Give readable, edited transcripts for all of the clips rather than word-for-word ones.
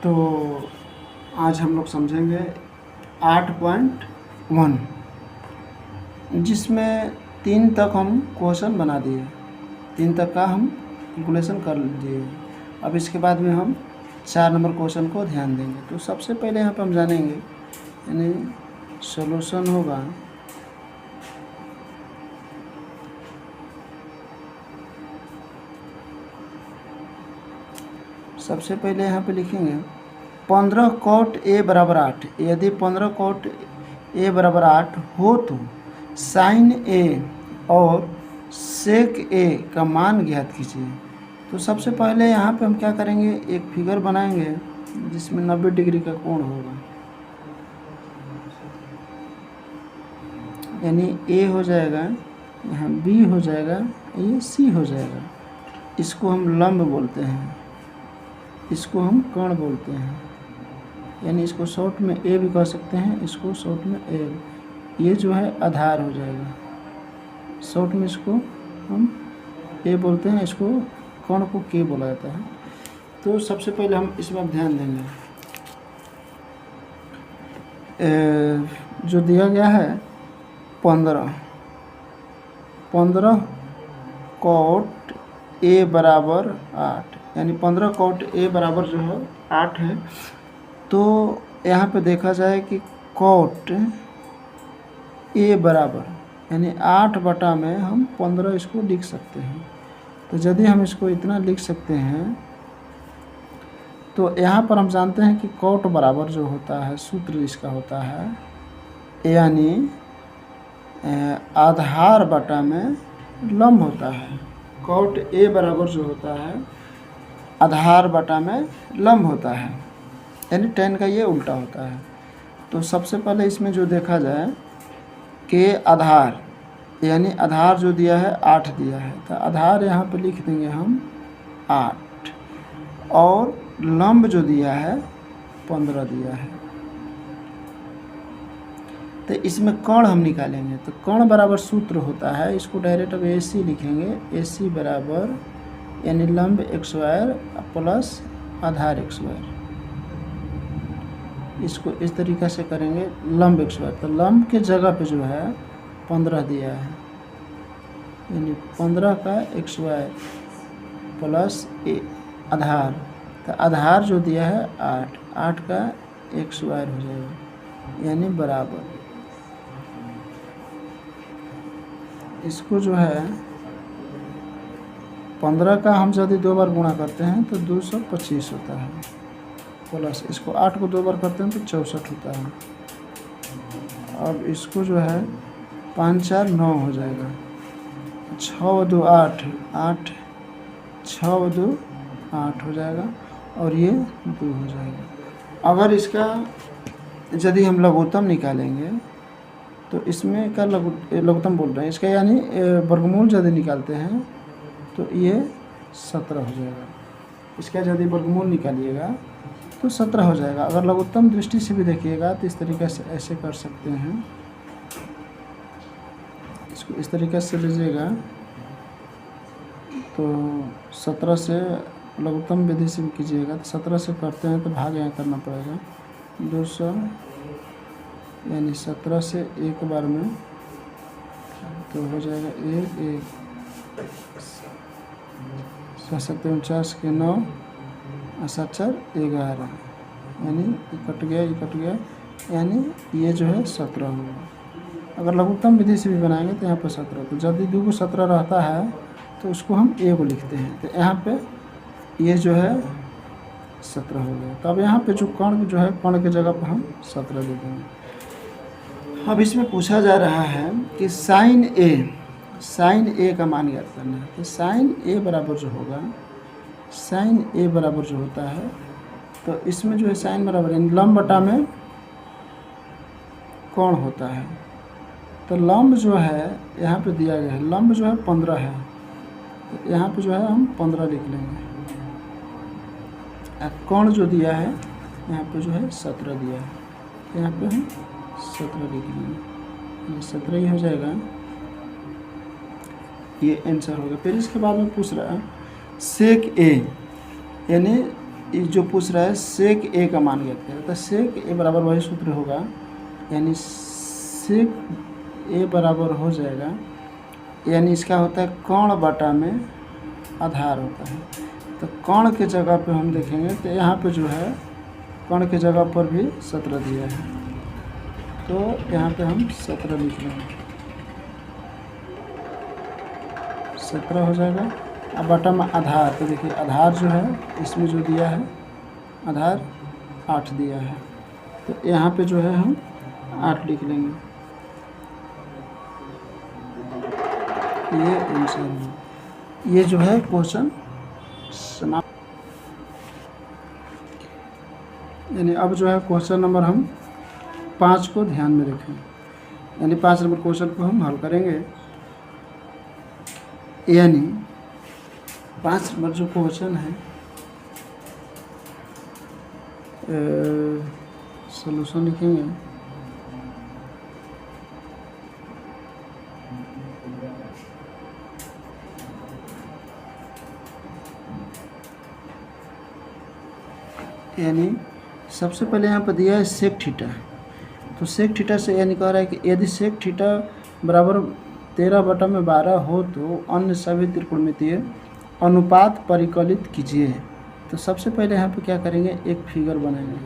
तो आज हम लोग समझेंगे 8.1 जिसमें 3 तक हम क्वेश्चन बना दिए, 3 तक का हम कैलकुलेशन कर दिए। अब इसके बाद में हम 4 नंबर क्वेश्चन को ध्यान देंगे। तो सबसे पहले यहाँ पर हम जानेंगे यानी सॉल्यूशन होगा सबसे पहले यहाँ पे लिखेंगे 15 cot a बराबर 8। यदि 15 cot a बराबर 8 हो तो sin a और sec a का मान ज्ञात कीजिए। तो सबसे पहले यहाँ पे हम क्या करेंगे, एक फिगर बनाएंगे जिसमें 90 डिग्री का कोण होगा, यानी a हो जाएगा, यहाँ b हो जाएगा, ये c हो जाएगा। इसको हम लंब बोलते हैं, इसको हम कर्ण बोलते हैं, यानी इसको शॉर्ट में ए भी कह सकते हैं, इसको शॉर्ट में ए। ये जो है आधार हो जाएगा, शॉर्ट में इसको हम ए बोलते हैं, इसको कर्ण को के बोला जाता है। तो सबसे पहले हम इसमें ध्यान देंगे, जो दिया गया है 15 cot a बराबर 8, यानी 15 cot a बराबर जो है 8 है। तो यहाँ पे देखा जाए कि cot a बराबर यानी 8 बटा में हम 15 इसको लिख सकते हैं। तो यदि हम इसको इतना लिख सकते हैं तो यहाँ पर हम जानते हैं कि cot बराबर जो होता है, सूत्र इसका होता है यानी आधार बटा में लंब होता है। cot a बराबर जो होता है आधार बटा में लंब होता है, यानी tan का ये उल्टा होता है। तो सबसे पहले इसमें जो देखा जाए कि आधार यानी आधार जो दिया है 8 दिया है, तो आधार यहाँ पे लिख देंगे हम 8, और लंब जो दिया है 15 दिया है। तो इसमें कर्ण हम निकालेंगे, तो कर्ण बराबर सूत्र होता है, इसको डायरेक्ट अब AC लिखेंगे, AC बराबर यानी लंब x² प्लस आधार x²। इसको इस तरीक़ा से करेंगे लंब x², तो लंब के जगह पे जो है 15 दिया है, यानी 15 का x² प्लस आधार, तो आधार जो दिया है 8 का x² हो जाएगा, यानी बराबर। इसको जो है 15 का हम यदि 2 बार गुणा करते हैं तो 225 होता है, प्लस इसको 8 को 2 बार करते हैं तो 64 होता है। अब इसको जो है 5 4 9 हो जाएगा, 6 2 8 8 6 2 8 हो जाएगा, और ये 2 हो जाएगा। अगर इसका यदि हम लघुत्तम निकालेंगे तो इसमें का लघुत्तम बोल रहे हैं इसका, यानी वर्गमूल यदि निकालते हैं तो ये 17 हो जाएगा। इसका यदि वर्गमूल निकालिएगा तो 17 हो जाएगा। अगर लघुत्तम दृष्टि से भी देखिएगा तो इस तरीके से ऐसे कर सकते हैं, इसको इस तरीके से लीजिएगा तो 17 से लघुत्तम विधि से भी कीजिएगा तो 17 से करते हैं तो भाग यहाँ करना पड़ेगा 200, यानी 17 से एक बार में तो हो जाएगा 1 1 7 49 के 9 और 7 4 11, यानी कट गया, यानी ये जो है 17 होगा। अगर लघुत्तम विधि से भी बनाएंगे तो यहाँ पर 17, तो जब 2 को 17 रहता है तो उसको हम a को लिखते हैं, तो यहाँ पे ये जो है 17 हो गया। तब यहाँ पे जो कर्ण जो है कर्ण के जगह पर हम 17 दे देंगे। अब इसमें पूछा जा रहा है कि sin a का मान ज्ञात करना है। तो sin a बराबर जो होगा, sin a बराबर जो होता है, तो इसमें जो है sin बराबर यानी लंब बटा में कोण होता है। तो लंब जो है यहाँ पे दिया गया है, लंब जो है 15 है, तो यहाँ पे जो है हम 15 लिख लेंगे। कोण जो दिया है यहाँ पे जो है 17 दिया है, यहाँ पे हम 17 लिख लेंगे, 17 ही हो जाएगा, ये आंसर होगा। फिर इसके बाद में पूछ रहा है सेक ए, यानी जो पूछ रहा है सेक ए का मान ज्ञात करें, तो सेक ए बराबर वही सूत्र होगा, यानी सेक ए बराबर हो जाएगा, यानी इसका होता है कर्ण बटा में आधार होता है। तो कर्ण के जगह पे हम देखेंगे तो यहाँ पे जो है कर्ण के जगह पर भी 17 दिया है, तो यहाँ पे हम 17 लिख लेंगे, 17 हो जाएगा। अब बटा में आधार, तो देखिए आधार जो है इसमें जो दिया है आधार 8 दिया है, तो यहाँ पे जो है हम 8 लिख लेंगे, ये आंसर है। ये जो है क्वेश्चन समाप्त। यानी अब जो है क्वेश्चन नंबर हम 5 को ध्यान में रखें, यानी 5 नंबर क्वेश्चन को हम हल करेंगे। यानी 5 नंबर जो क्वेश्चन है सॉल्यूशन लिखेंगे। यानी सबसे पहले यहाँ पर दिया है सेक थीटा, तो सेक थीटा से यानी कह रहा है कि यदि सेक थीटा बराबर 13/12 हो तो अन्य सभी त्रिकोणमितीय अनुपात परिकलित कीजिए। तो सबसे पहले यहाँ पे क्या करेंगे, एक फिगर बनाएंगे,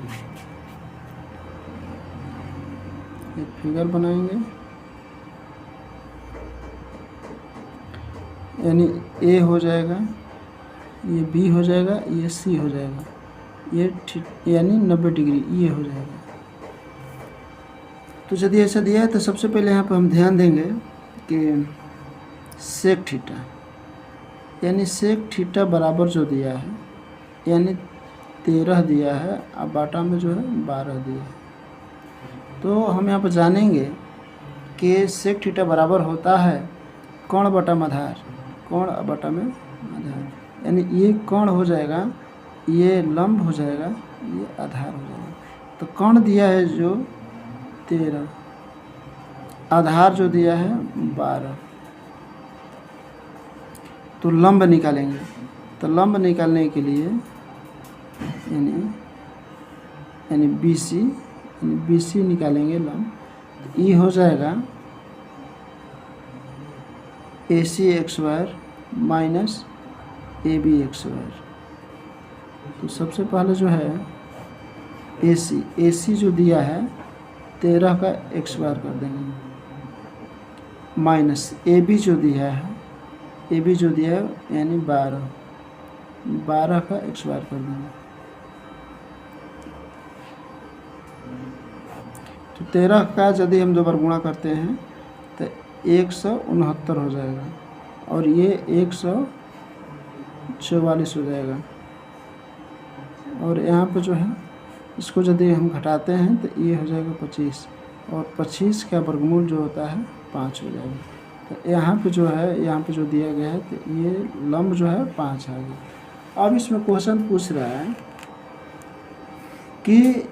एक फिगर बनाएंगे, यानी ए हो जाएगा, ये बी हो जाएगा, ये सी हो जाएगा, ये यानी 90 डिग्री ये हो जाएगा। तो यदि ऐसा दिया है तो सबसे पहले यहाँ पर हम ध्यान देंगे कि सेक थीटा, यानी सेक थीटा बराबर जो दिया है यानी 13 दिया है, अब बाटा में जो है 12 दिया है। तो हम यहाँ पर जानेंगे कि सेक थीटा बराबर होता है कर्ण बटा में आधार, कर्ण बटा में आधार, यानी ये कर्ण हो जाएगा, ये लंब हो जाएगा, ये आधार हो जाएगा। तो कर्ण दिया है जो 13, आधार जो दिया है 12, तो लंब निकालेंगे। तो लंब निकालने के लिए यानी BC निकालेंगे लंब, तो ये हो जाएगा AC x² minus AB x²। तो सबसे पहले जो है AC जो दिया है 13 का x² कर देंगे, माइनस AB जो दिया है यानी 12 का x² कर देंगे। तो 13 का यदि हम 2 बार गुणा करते हैं तो 169 हो जाएगा, और ये 144 हो जाएगा। और यहाँ पे जो है इसको यदि हम घटाते हैं तो ये हो जाएगा 25, और 25 का वर्गमूल जो होता है 5 हो जाएगा। तो यहाँ पे जो है, यहाँ पे जो दिया गया है तो ये लंब जो है 5 आ गया। अब इसमें क्वेश्चन पूछ रहा है कि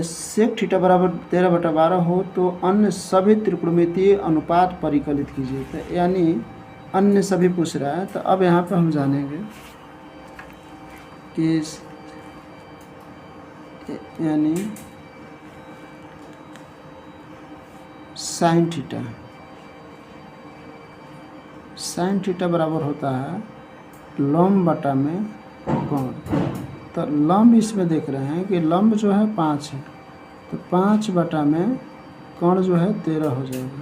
सेक थीटा बराबर 13/12 हो तो अन्य सभी त्रिकोणमितीय अनुपात परिकलित कीजिए। तो यानी अन्य सभी पूछ रहा है, तो अब यहाँ पे हम जानेंगे कि यानी साइन थीटा बराबर होता है लंब बटा में कोण। तो लंब इसमें देख रहे हैं कि लंब जो है 5 है, तो 5 बटा में कोण जो है 13 हो जाएगा,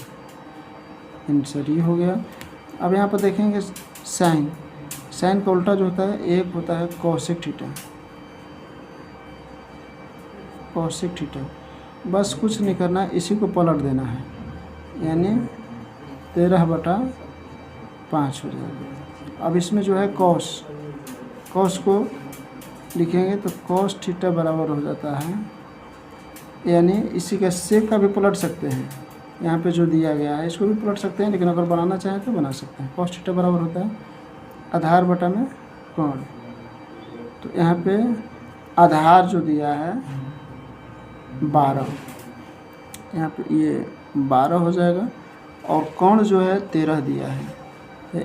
आंसर ये हो गया। अब यहाँ पर देखेंगे साइन का उल्टा जो होता है एक होता है कॉसेक थीटा। बस कुछ नहीं करना, इसी को पलट देना है, यानी 13/5 हो जाएगा। अब इसमें जो है कॉस को लिखेंगे तो कॉस थीटा बराबर हो जाता है, यानी इसी का सेक का भी पलट सकते हैं, यहाँ पे जो दिया गया है इसको भी पलट सकते हैं, लेकिन अगर बनाना चाहें तो बना सकते हैं। कॉस थीटा बराबर होता है आधार बटा में कोण। तो यहाँ पे आधार जो दिया है 12, यहाँ पे ये 12 हो जाएगा, और कोण जो है 13 दिया है,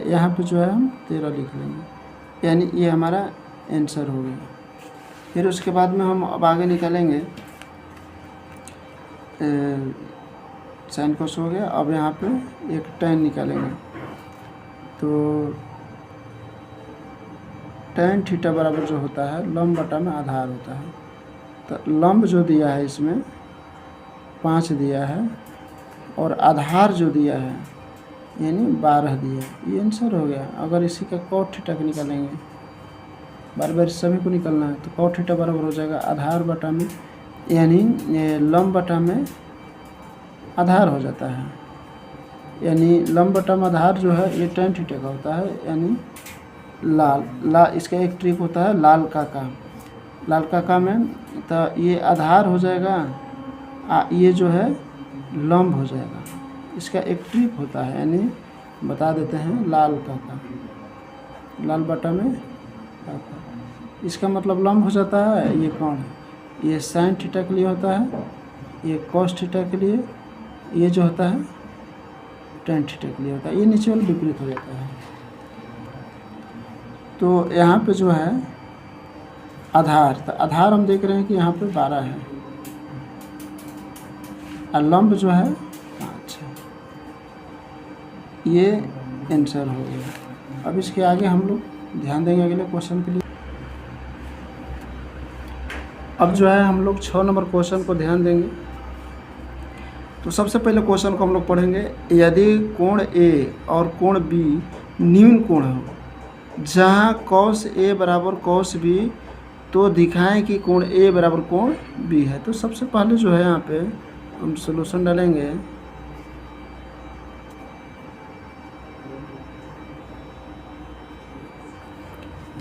यहाँ पे जो है हम 13 लिख लेंगे, यानी ये हमारा आंसर हो गया। फिर उसके बाद में हम अब आगे निकालेंगे साइन कोस हो गया। अब यहाँ पे एक tan निकालेंगे, तो tan थीटा बराबर जो होता है लंब बटा में आधार होता है। तो लंब जो दिया है इसमें 5 दिया है और आधार जो दिया है यानी 12 दिया है। ये आंसर हो गया। अगर इसी का cot थीटा को निकालेंगे, बार बार सभी को निकालना है, तो cot थीटा बराबर हो जाएगा आधार बटा में यानी लंब बटा में आधार हो जाता है। यानी लंब बटा में आधार जो है ये tan थीटा का होता है। यानी इसका एक ट्रिक होता है लाल काका में, तो ये आधार हो जाएगा, ये जो है लंब हो जाएगा। इसका एक ट्रिक होता है, यानी बता देते हैं लाल बटा में काका। इसका मतलब लंब हो जाता है। ये कौन है? ये साइन थीटा के लिए होता है, ये कॉस थीटा के लिए, ये जो होता है tan थीटा के लिए होता है। ये नीचे वाला विपरीत हो जाता है। तो यहाँ पे जो है आधार, तो आधार हम देख रहे हैं कि यहाँ पे 12 है और लंब जो है 5 है। ये आंसर हो गया। अब इसके आगे हम लोग ध्यान देंगे अगले क्वेश्चन के लिए। अब जो है हम लोग 6 नंबर क्वेश्चन को ध्यान देंगे। तो सबसे पहले क्वेश्चन को हम लोग पढ़ेंगे। यदि कोण A और कोण B न्यून कोण हो जहाँ cos A बराबर cos B, तो दिखाएं कि कोण A बराबर कोण B है। तो सबसे पहले जो है यहाँ पे हम सॉल्यूशन डालेंगे।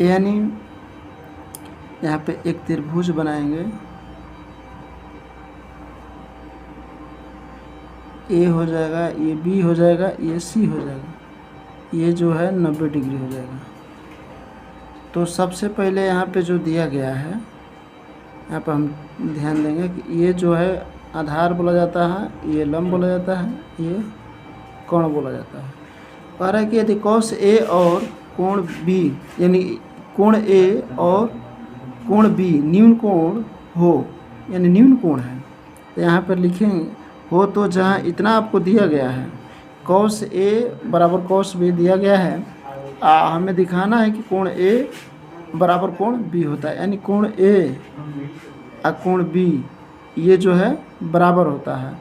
यानी यहाँ पे एक त्रिभुज बनाएंगे, A हो जाएगा, ये B हो जाएगा, ये C हो जाएगा, ये जो है 90 डिग्री हो जाएगा। तो सबसे पहले यहाँ पे जो दिया गया है, यहाँ पर हम ध्यान देंगे कि ये जो है आधार बोला जाता है, ये लंब बोला जाता है, ये कोण बोला जाता है। कह रहा है कि यदि cos A और कोण B यानी कोण A और कोण B न्यून कोण हो, यानी न्यून कोण है, तो यहाँ पर लिखेंगे हो। तो जहाँ इतना आपको दिया गया है cos A बराबर cos B दिया गया है, हमें दिखाना है कि कोण A बराबर कोण B होता है। यानी कोण A और कोण B ये जो है बराबर होता है।